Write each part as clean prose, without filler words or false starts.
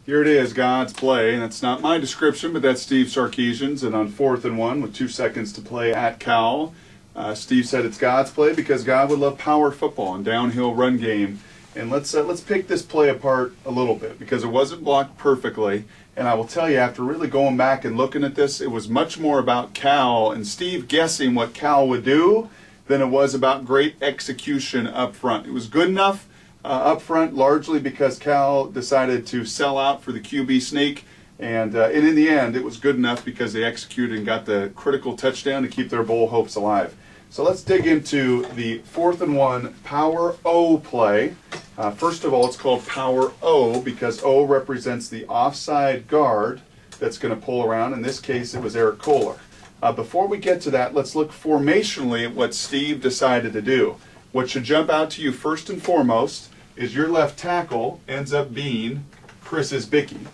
Here it is, God's play, and that's not my description, but that's Steve Sarkisian's, and on 4th and 1 with 2 seconds to play at Cal. Steve said it's God's play because God would love power football and downhill run game. And let's pick this play apart a little bit because it wasn't blocked perfectly. And I will tell you, after really going back and looking at this, it was much more about Cal and Steve guessing what Cal would do than it was about great execution up front. It was good enough up front, largely because Cal decided to sell out for the QB sneak. And in the end, it was good enough because they executed and got the critical touchdown to keep their bowl hopes alive. So let's dig into the 4th and 1 Power O play. First of all, it's called Power O because O represents the offside guard that's going to pull around. In this case, it was Eric Kohler. Before we get to that, let's look formationally at what Steve decided to do. What should jump out to you first and foremost is your left tackle ends up being Chris Isbicki.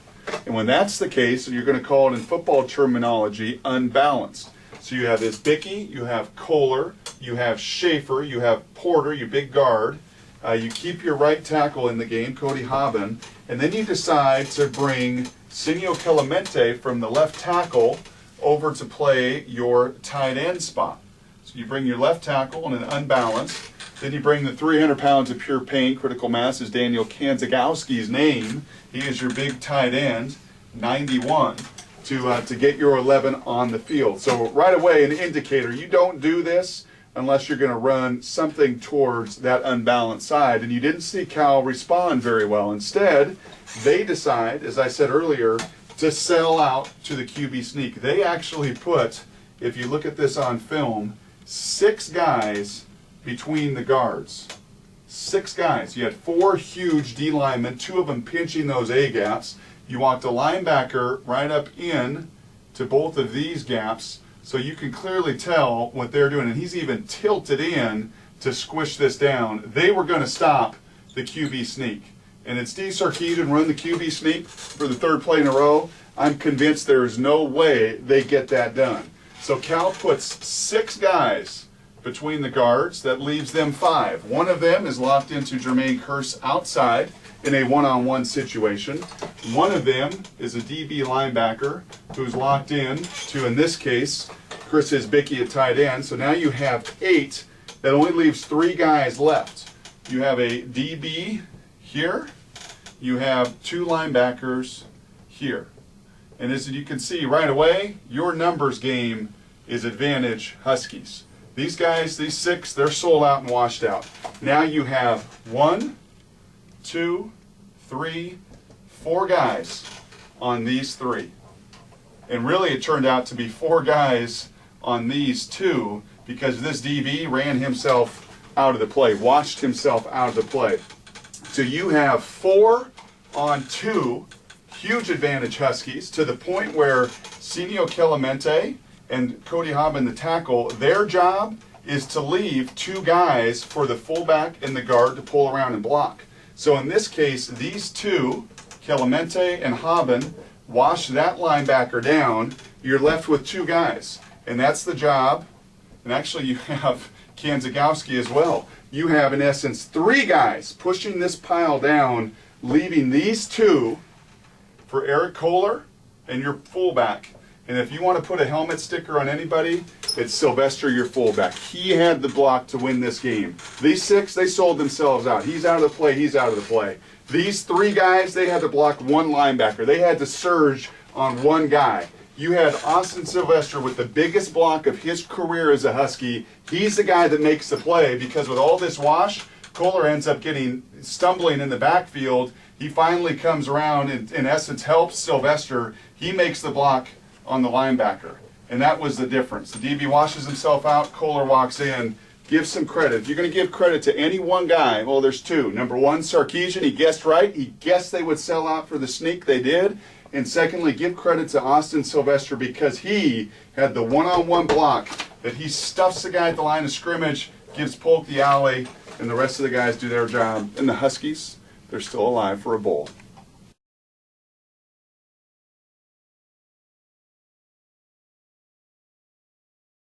And when that's the case, you're going to call it in football terminology unbalanced. So you have Isbicki, you have Kohler, you have Schaefer, you have Porter, your big guard. You keep your right tackle in the game, Cody Hobbin, and then you decide to bring Senio Clemente from the left tackle over to play your tight end spot. So you bring your left tackle in an unbalanced, then you bring the 300 pounds of pure pain, critical mass is Daniel Kanzagowski's name. He is your big tight end, 91. To get your 11 on the field. So right away, an indicator, you don't do this unless you're going to run something towards that unbalanced side. And you didn't see Cal respond very well. Instead, they decide, as I said earlier, to sell out to the QB sneak. They actually put, if you look at this on film, 6 guys between the guards. 6 guys. You had 4 huge D linemen, 2 of them pinching those A gaps. You walked a linebacker right up in to both of these gaps, so you can clearly tell what they're doing. And he's even tilted in to squish this down. They were going to stop the QB sneak. And did Steve Sarkisian run the QB sneak for the 3rd play in a row? I'm convinced there is no way they get that done. So Cal puts 6 guys between the guards. That leaves them 5. One of them is locked into Jermaine Kearse outside in a one-on-one situation. One of them is a DB linebacker who's locked in to, in this case, Chris Isbicki at tight end. So now you have 8. That only leaves 3 guys left. You have a DB here. You have 2 linebackers here. And as you can see right away, your numbers game is advantage Huskies. These guys, these 6, they're sold out and washed out. Now you have 1, 2, 3, 4 guys on these 3. And really it turned out to be 4 guys on these 2 because this DB ran himself out of the play, watched himself out of the play. So you have 4 on 2, huge advantage Huskies, to the point where Senio Clemente and Cody Hobbin, the tackle, their job is to leave 2 guys for the fullback and the guard to pull around and block. So in this case, these 2, Clemente and Hobbin, wash that linebacker down. You're left with 2 guys. And that's the job. And actually you have Kanzagowski as well. You have, in essence, 3 guys pushing this pile down, leaving these 2 for Eric Kohler and your fullback. And if you want to put a helmet sticker on anybody, it's Sylvester, your fullback. He had the block to win this game. These 6, they sold themselves out. He's out of the play, he's out of the play. These 3 guys, they had to block 1 linebacker. They had to surge on 1 guy. You had Austin Sylvester with the biggest block of his career as a Husky. He's the guy that makes the play because with all this wash, Kohler ends up stumbling in the backfield. He finally comes around and, in essence, helps Sylvester. He makes the block on the linebacker. And that was the difference. The DB washes himself out, Kohler walks in. Give some credit. If you're going to give credit to any one guy, well, there's 2. Number 1, Sarkisian, he guessed right. He guessed they would sell out for the sneak. They did. And secondly, give credit to Austin Sylvester because he had the one-on-one block that he stuffs the guy at the line of scrimmage, gives Polk the alley, and the rest of the guys do their job. And the Huskies, they're still alive for a bowl.